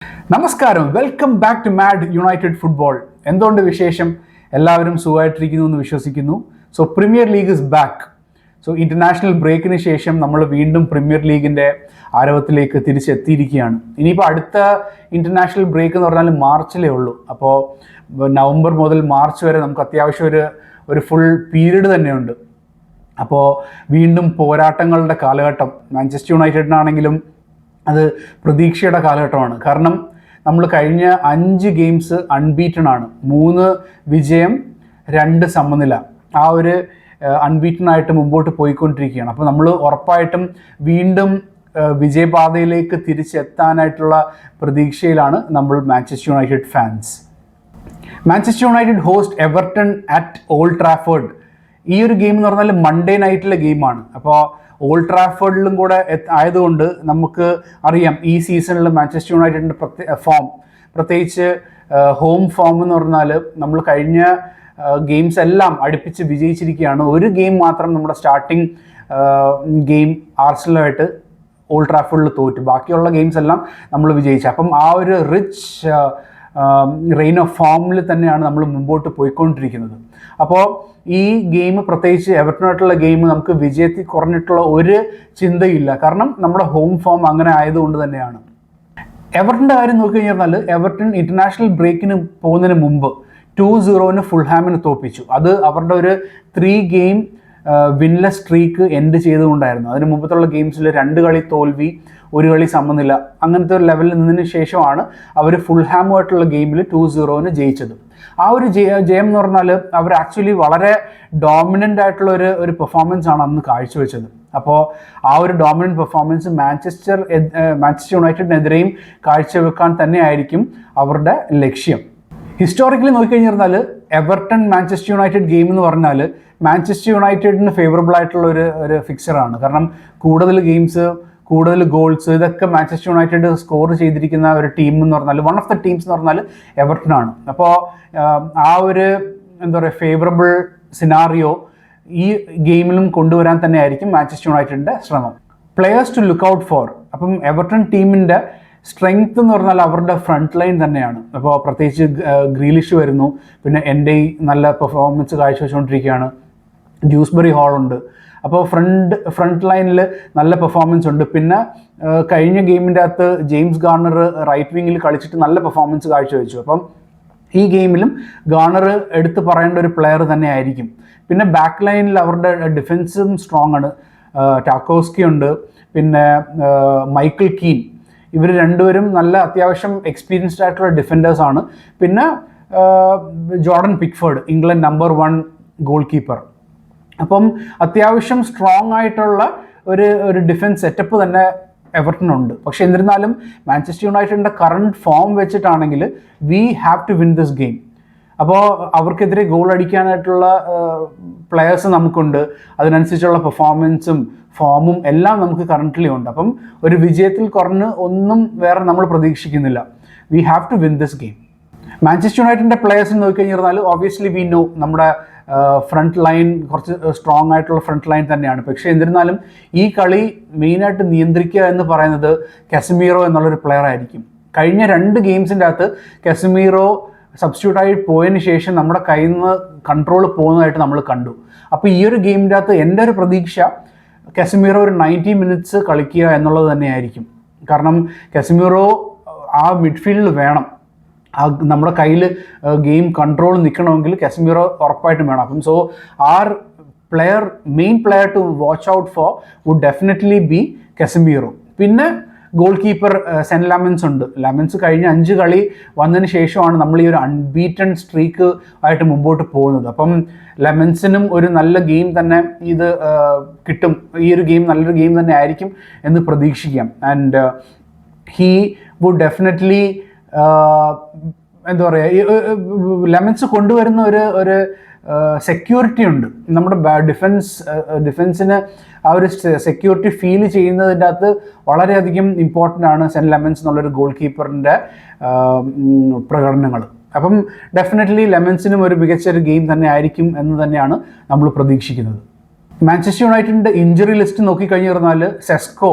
നമസ്കാരം, welcome back to Mad United Football. എന്തുകൊണ്ട് വിശേഷം? എല്ലാവരും സുഖമായിട്ടിരിക്കുന്നു എന്ന് വിശ്വസിക്കുന്നു. So Premier League is back. So international ബ്രേക്കിന് ശേഷം നമ്മൾ വീണ്ടും പ്രീമിയർ ലീഗിൻ്റെ ആരവത്തിലേക്ക് തിരിച്ചെത്തിയിരിക്കുകയാണ്. ഇനിയിപ്പോൾ അടുത്ത ഇൻ്റർനാഷണൽ ബ്രേക്ക് എന്ന് പറഞ്ഞാൽ മാർച്ചിലേ ഉള്ളൂ. അപ്പോൾ നവംബർ മുതൽ മാർച്ച് വരെ നമുക്ക് അത്യാവശ്യം ഒരു ഫുൾ പീരീഡ് തന്നെയുണ്ട്. അപ്പോൾ വീണ്ടും പോരാട്ടങ്ങളുടെ കാലഘട്ടം. മാഞ്ചസ്റ്റർ യുണൈറ്റഡിനാണെങ്കിലും അത് പ്രതീക്ഷയുടെ കാലഘട്ടമാണ്. കാരണം നമ്മൾ കഴിഞ്ഞ 5 ഗെയിംസ് അൺബീറ്റൺ ആണ്. 3 വിജയം 2 സമനില. ആ ഒരു അൺബീറ്റൺ മുമ്പോട്ട് പോയിക്കൊണ്ടിരിക്കുകയാണ്. അപ്പോൾ നമ്മൾ ഉറപ്പായിട്ടും വീണ്ടും വിജയപാതയിലേക്ക് തിരിച്ചെത്താനായിട്ടുള്ള പ്രതീക്ഷയിലാണ് നമ്മൾ Manchester United fans. Manchester United host Everton at old Trafford. ഈ ഒരു ഗെയിം എന്ന് പറഞ്ഞാൽ മൺഡേ നൈറ്റിലെ ഗെയിമാണ്. അപ്പോൾ ഓൾഡ് ട്രാഫോർഡിലും കൂടെ ആയതുകൊണ്ട് നമുക്ക് അറിയാം ഈ സീസണിൽ മാഞ്ചസ്റ്റർ യുണൈറ്റഡിൻ്റെ ഫോം, പ്രത്യേകിച്ച് ഹോം ഫോം എന്ന് പറഞ്ഞാൽ നമ്മൾ കഴിഞ്ഞ ഗെയിംസ് എല്ലാം അടുപ്പിച്ച് വിജയിച്ചിരിക്കുകയാണ്. ഒരു ഗെയിം മാത്രം നമ്മുടെ സ്റ്റാർട്ടിങ് ഗെയിം ആർസണലുമായിട്ട് ഓൾഡ് ട്രാഫോർഡിൽ തോറ്റു. ബാക്കിയുള്ള ഗെയിംസ് എല്ലാം നമ്മൾ വിജയിച്ചു. അപ്പം ആ ഒരു റിച്ച് റെയിൻ ഓഫ് ഫോമിൽ തന്നെയാണ് നമ്മൾ മുമ്പോട്ട് പോയിക്കൊണ്ടിരിക്കുന്നത്. അപ്പോൾ ഈ ഗെയിം, പ്രത്യേകിച്ച് എവർട്ടണായിട്ടുള്ള ഗെയിം, നമുക്ക് വിജയത്തിൽ കുറഞ്ഞിട്ടുള്ള ഒരു ചിന്തയില്ല. കാരണം നമ്മുടെ ഹോം ഫോം അങ്ങനെ ആയതുകൊണ്ട് തന്നെയാണ്. എവർട്ടൻ്റെ കാര്യം നോക്കിക്കഴിഞ്ഞാൽ എവർട്ടൺ ഇൻ്റർനാഷണൽ ബ്രേക്കിന് പോകുന്നതിന് മുമ്പ് 2-0 ഫുൾഹാമിന് തോൽപ്പിച്ചു. അത് അവരുടെ ഒരു 3 ഗെയിം വിൻലെസ് സ്ട്രീക്ക് എൻഡ് ചെയ്തുകൊണ്ടായിരുന്നു. അതിന് മുമ്പത്തുള്ള ഗെയിംസിൽ 2 കളി തോൽവി, 1 കളി സമനില, അങ്ങനത്തെ ഒരു ലെവലിൽ നിന്നതിന് ശേഷമാണ് അവർ ഫുൾഹാമുമായിട്ടുള്ള ഗെയിമിൽ 2-0 ജയിച്ചത്. ആ ഒരു ജയം എന്ന് പറഞ്ഞാൽ അവർ ആക്ച്വലി വളരെ ഡോമിനൻ്റ് ആയിട്ടുള്ള ഒരു പെർഫോമൻസ് ആണ് അന്ന് കാഴ്ചവെച്ചത്. അപ്പോൾ ആ ഒരു ഡോമിനൻ്റ് പെർഫോമൻസ് മാഞ്ചസ്റ്റർ യുണൈറ്റഡിനെതിരെയും കാഴ്ചവെക്കാൻ തന്നെയായിരിക്കും അവരുടെ ലക്ഷ്യം. ഹിസ്റ്റോറിക്കലി നോക്കിക്കഴിഞ്ഞാൽ എവർട്ടൺ മാഞ്ചസ്റ്റർ യുണൈറ്റഡ് ഗെയിം എന്ന് പറഞ്ഞാൽ മാഞ്ചസ്റ്റർ യുണൈറ്റഡിന് ഫേവറബിൾ ആയിട്ടുള്ള ഒരു ഫിക്സറാണ്. കാരണം കൂടുതൽ ഗെയിംസ്, കൂടുതൽ ഗോൾസ്, ഇതൊക്കെ മാഞ്ചസ്റ്റർ യുണൈറ്റഡ് സ്കോർ ചെയ്തിരിക്കുന്ന ഒരു ടീം എന്ന് പറഞ്ഞാൽ, വൺ ഓഫ് ദ ടീംസ് എന്ന് പറഞ്ഞാൽ എവർട്ടൺ ആണ്. അപ്പോൾ ആ ഒരു എന്താ പറയുക ഫേവറബിൾ സിനാറിയോ ഈ ഗെയിമിലും കൊണ്ടുവരാൻ തന്നെയായിരിക്കും മാഞ്ചസ്റ്റർ യുണൈറ്റഡിൻ്റെ ശ്രമം. Players to look out for. അപ്പം എവർട്ടൺ ടീമിൻ്റെ സ്ട്രെങ്ത് എന്ന് പറഞ്ഞാൽ അവരുടെ ഫ്രണ്ട് ലൈൻ തന്നെയാണ്. അപ്പോൾ പ്രത്യേകിച്ച് ഗ്രീലിഷ് വരുന്നു, പിന്നെ എൻ്റെ നല്ല പെർഫോമൻസ് കാഴ്ചവെച്ചുകൊണ്ടിരിക്കുകയാണ്. ഡ്യൂസ്ബറി ഹാളുണ്ട്. അപ്പോൾ ഫ്രണ്ട് ലൈനിൽ നല്ല പെർഫോമൻസ് ഉണ്ട്. പിന്നെ കഴിഞ്ഞ ഗെയിമിൻ്റെ അകത്ത് ജെയിംസ് ഗാർണർ റൈറ്റ് വിങ്ങിൽ കളിച്ചിട്ട് നല്ല പെർഫോമൻസ് കാഴ്ചവെച്ചു. അപ്പം ഈ ഗെയിമിലും ഗാർണർ എടുത്ത് പറയേണ്ട ഒരു പ്ലെയർ തന്നെ ആയിരിക്കും. പിന്നെ ബാക്ക് ലൈനിൽ അവരുടെ ഡിഫൻസും സ്ട്രോങ് ആണ്. ടാക്കോസ്കി ഉണ്ട്, പിന്നെ മൈക്കിൾ കീൻ. ഇവർ രണ്ടുപേരും നല്ല അത്യാവശ്യം എക്സ്പീരിയൻസ്ഡ് ആയിട്ടുള്ള ഡിഫൻഡേഴ്സ് ആണ്. പിന്നെ Jordan Pickford, England number 1 goal keeper. അപ്പം അത്യാവശ്യം സ്ട്രോങ് ആയിട്ടുള്ള ഒരു ഡിഫൻസ് സെറ്റപ്പ് തന്നെ എവർട്ടനുണ്ട്. പക്ഷെ എന്നിരുന്നാലും മാഞ്ചസ്റ്റർ യുണൈറ്റഡിൻ്റെ കറണ്ട് ഫോം വെച്ചിട്ടാണെങ്കിൽ we have to win this game. അപ്പോൾ അവർക്കെതിരെ ഗോൾ അടിക്കാനായിട്ടുള്ള പ്ലെയേഴ്സ് നമുക്കുണ്ട്. അതിനനുസരിച്ചുള്ള പെർഫോമൻസും ഫോമും എല്ലാം നമുക്ക് കറൻ്റ്ലി ഉണ്ട്. അപ്പം ഒരു വിജയത്തിൽ കുറഞ്ഞ് ഒന്നും വേറെ നമ്മൾ പ്രതീക്ഷിക്കുന്നില്ല. We have to win this game. Manchester യുണൈറ്റഡിൻ്റെ പ്ലെയേഴ്സിന് നോക്കിക്കഴിഞ്ഞാൽ ഒബ്വിയസ്ലി വി നോ നമ്മുടെ ഫ്രണ്ട് ലൈൻ കുറച്ച് സ്ട്രോങ് ആയിട്ടുള്ള ഫ്രണ്ട് ലൈൻ തന്നെയാണ്. പക്ഷേ എന്നിരുന്നാലും ഈ കളി മെയിനായിട്ട് നിയന്ത്രിക്കുക എന്ന് പറയുന്നത് കസമീറോ എന്നുള്ളൊരു പ്ലെയർ ആയിരിക്കും. കഴിഞ്ഞ 2 ഗെയിംസിൻ്റെ അകത്ത് കസമീറോ സബ്സ്റ്റിറ്റ്യൂട്ടായി പോയതിന് ശേഷം നമ്മുടെ കയ്യിൽ നിന്ന് കൺട്രോൾ പോകുന്നതായിട്ട് നമ്മൾ കണ്ടു. അപ്പോൾ ഈ ഒരു ഗെയിമിൻ്റെ അകത്ത് എൻ്റെ ഒരു പ്രതീക്ഷ കസമീറോ ഒരു 90 മിനിറ്റ്സ് കളിക്കുക എന്നുള്ളത് തന്നെയായിരിക്കും. കാരണം കസമീറോ ആ മിഡ്ഫീൽഡിൽ വേണം. നമ്മുടെ കയ്യിൽ ഗെയിം കൺട്രോൾ നിൽക്കണമെങ്കിൽ കസമീറോ ഉറപ്പായിട്ടും വേണം. അപ്പം so are main player to watch out for would definitely be Casemiro. പിന്നെ ഗോൾ കീപ്പർ സെൻ ലാമൻസ് ഉണ്ട്. ലാമൻസ് കഴിഞ്ഞ 5 കളി വന്നതിന് ശേഷമാണ് നമ്മൾ ഈ ഒരു അൺബീറ്റൺ സ്ട്രീക്ക് ആയിട്ട് മുമ്പോട്ട് പോകുന്നത്. അപ്പം ലെമൻസിനും ഒരു നല്ല ഗെയിം തന്നെ ഇത് കിട്ടും. ഈ ഒരു ഗെയിം നല്ലൊരു ഗെയിം തന്നെ ആയിരിക്കും എന്ന് പ്രതീക്ഷിക്കാം. ആൻഡ് ഹീ വുഡ് ഡെഫിനറ്റ്ലി എന്താ പറയുക, ലെമൻസ് കൊണ്ടുവരുന്ന ഒരു സെക്യൂരിറ്റി ഉണ്ട്. നമ്മുടെ ഡിഫൻസിന് ആ ഒരു സെക്യൂരിറ്റി ഫീൽ ചെയ്യുന്നതിൻ്റെ അകത്ത് വളരെയധികം ഇമ്പോർട്ടൻ്റ് ആണ് സെൻറ്റ് ലെമൻസ് എന്നുള്ളൊരു ഗോൾ കീപ്പറിൻ്റെ പ്രകടനങ്ങൾ. അപ്പം ഡെഫിനറ്റ്ലി ലെമൻസിനും ഒരു മികച്ചൊരു ഗെയിം തന്നെ ആയിരിക്കും എന്ന് തന്നെയാണ് നമ്മൾ പ്രതീക്ഷിക്കുന്നത്. മാഞ്ചസ്റ്റർ യുണൈറ്റഡിൻ്റെ ഇഞ്ചുറി ലിസ്റ്റ് നോക്കിക്കഴിഞ്ഞു പറഞ്ഞാൽ സെസ്കോ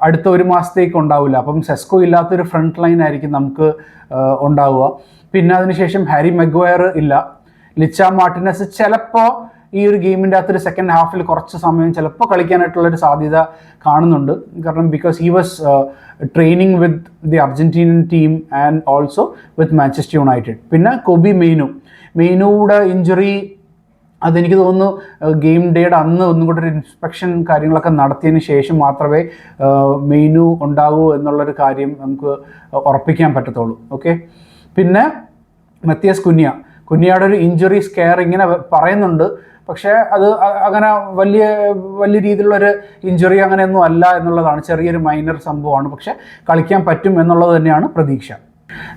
അടുത്ത ഒരു മാസത്തേക്ക് ഉണ്ടാവില്ല. അപ്പം സെസ്കോ ഇല്ലാത്തൊരു ഫ്രണ്ട് ലൈൻ ആയിരിക്കും നമുക്ക് ഉണ്ടാവുക. പിന്നെ അതിനുശേഷം ഹാരി മെഗ്വയർ ഇല്ല. ലിച്ച മാർട്ടിനസ് ചിലപ്പോൾ ഈ ഒരു ഗെയിമിൻ്റെ അകത്തൊരു സെക്കൻഡ് ഹാഫിൽ കുറച്ച് സമയം ചിലപ്പോൾ കളിക്കാനായിട്ടുള്ളൊരു സാധ്യത കാണുന്നുണ്ട്. കാരണം because he was training with the Argentinian team and also with Manchester United. പിന്നെ കൊബി മെയ്നുയുടെ ഇഞ്ചുറി അതെനിക്ക് തോന്നുന്നു ഗെയിം ഡേയുടെ അന്ന് ഒന്നും കൂടെ ഒരു ഇൻസ്പെക്ഷൻ കാര്യങ്ങളൊക്കെ നടത്തിയതിന് ശേഷം മാത്രമേ മെയ്നു ഉണ്ടാകൂ എന്നുള്ളൊരു കാര്യം നമുക്ക് ഉറപ്പിക്കാൻ പറ്റത്തുള്ളൂ. ഓക്കെ. പിന്നെ മത്തിയസ് കുഞ്ഞയുടെ ഒരു ഇഞ്ചുറി സ്കെയർ ഇങ്ങനെ പറയുന്നുണ്ട്. പക്ഷേ അത് അങ്ങനെ വലിയ രീതിയിലുള്ളൊരു ഇഞ്ചുറി അങ്ങനെയൊന്നും അല്ല എന്നുള്ളതാണ്. ചെറിയൊരു മൈനർ സംഭവമാണ്. പക്ഷേ കളിക്കാൻ പറ്റും എന്നുള്ളത് തന്നെയാണ് പ്രതീക്ഷ.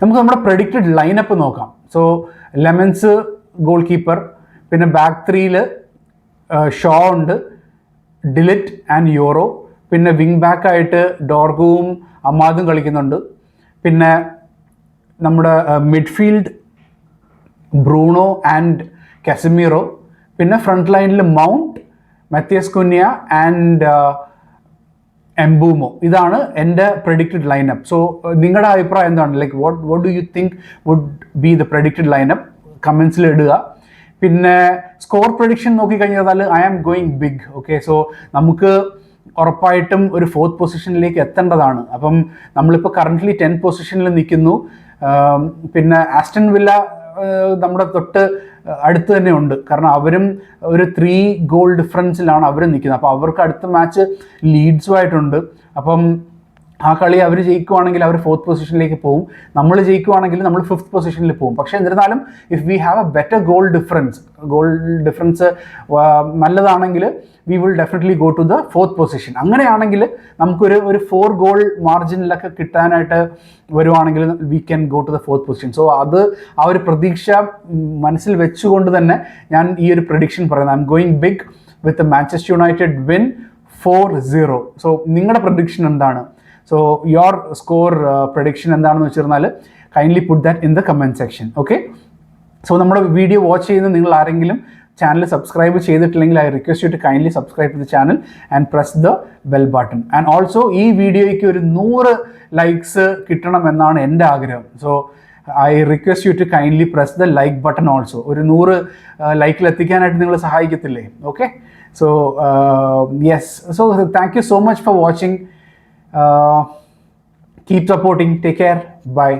നമുക്ക് നമ്മുടെ പ്രെഡിക്റ്റഡ് ലൈനപ്പ് നോക്കാം. സോ ലെമൻസ് ഗോൾ കീപ്പർ, പിന്നെ ബാക്ക് ത്രീയിൽ ഷോ ഉണ്ട്, ഡിലിറ്റ് ആൻഡ് യൂറോ, പിന്നെ വിങ് ബാക്കായിട്ട് ഡോർഗുവും അമാദും കളിക്കുന്നുണ്ട്. പിന്നെ നമ്മുടെ മിഡ്ഫീൽഡ് ബ്രൂണോ ആൻഡ് കാസമീറോ, പിന്നെ ഫ്രണ്ട് ലൈനിൽ Mount, Matheus Cunha and Mbeumo. ഇതാണ് എൻ്റെ പ്രെഡിക്റ്റഡ് ലൈനപ്പ്. സോ നിങ്ങളുടെ അഭിപ്രായം എന്താണ്? Like what do you think would be the predicted lineup? കമൻസിൽ ഇടുക. പിന്നെ സ്കോർ പ്രഡിക്ഷൻ നോക്കിക്കഴിഞ്ഞാൽ I am going big. Okay. So നമുക്ക് ഉറപ്പായിട്ടും ഒരു 4th പൊസിഷനിലേക്ക് എത്തേണ്ടതാണ്. അപ്പം നമ്മളിപ്പോൾ കറൻ്റ്ലി 10th പൊസിഷനിൽ നിൽക്കുന്നു. പിന്നെ ആസ്റ്റൺ വില്ല നമ്മുടെ തൊട്ട് അടുത്ത് തന്നെ ഉണ്ട്. കാരണം അവരും ഒരു 3 ഗോൾ ഡിഫറൻസിലാണ് അവർ നിൽക്കുന്നത്. അപ്പോൾ അവർക്ക് അടുത്ത മാച്ച് ലീഡ്സുമായിട്ടുണ്ട്. അപ്പം ആ കളി അവർ ജയിക്കുവാണെങ്കിൽ അവർ 4th പൊസിഷനിലേക്ക് പോകും. നമ്മൾ ജയിക്കുവാണെങ്കിൽ നമ്മൾ 5th പൊസിഷനിൽ പോകും. പക്ഷേ എന്നിരുന്നാലും if we have a better goal difference നല്ലതാണെങ്കിൽ we will definitely go to the 4th position. അങ്ങനെയാണെങ്കിൽ നമുക്കൊരു 4 ഗോൾ മാർജിനിലൊക്കെ കിട്ടാനായിട്ട് വരുവാണെങ്കിൽ we can go to the 4th position. So അത് ആ ഒരു പ്രതീക്ഷ മനസ്സിൽ വെച്ചുകൊണ്ട് തന്നെ ഞാൻ ഈ ഒരു പ്രഡിക്ഷൻ പറയുന്നത്. I am going big with Manchester United win 4-0. So നിങ്ങളുടെ പ്രഡിക്ഷൻ എന്താണ്? സോ യുവർ സ്കോർ പ്രഡിക്ഷൻ എന്താണെന്ന് വെച്ചിരുന്നാൽ kindly put that in the comment section. Okay. So നമ്മുടെ വീഡിയോ വാച്ച് ചെയ്യുന്ന നിങ്ങൾ ആരെങ്കിലും ചാനൽ സബ്സ്ക്രൈബ് ചെയ്തിട്ടില്ലെങ്കിൽ I request you to kindly subscribe to the channel and press the bell button. And also ഈ വീഡിയോയ്ക്ക് ഒരു 100 ലൈക്സ് കിട്ടണമെന്നാണ് എൻ്റെ ആഗ്രഹം. So I request you to kindly press the like button also. ഒരു 100 ലൈക്കിൽ എത്തിക്കാനായിട്ട് നിങ്ങൾ സഹായിക്കത്തില്ലേ? Okay. So yes. So thank you so much for watching. Keep supporting. Take care. Bye.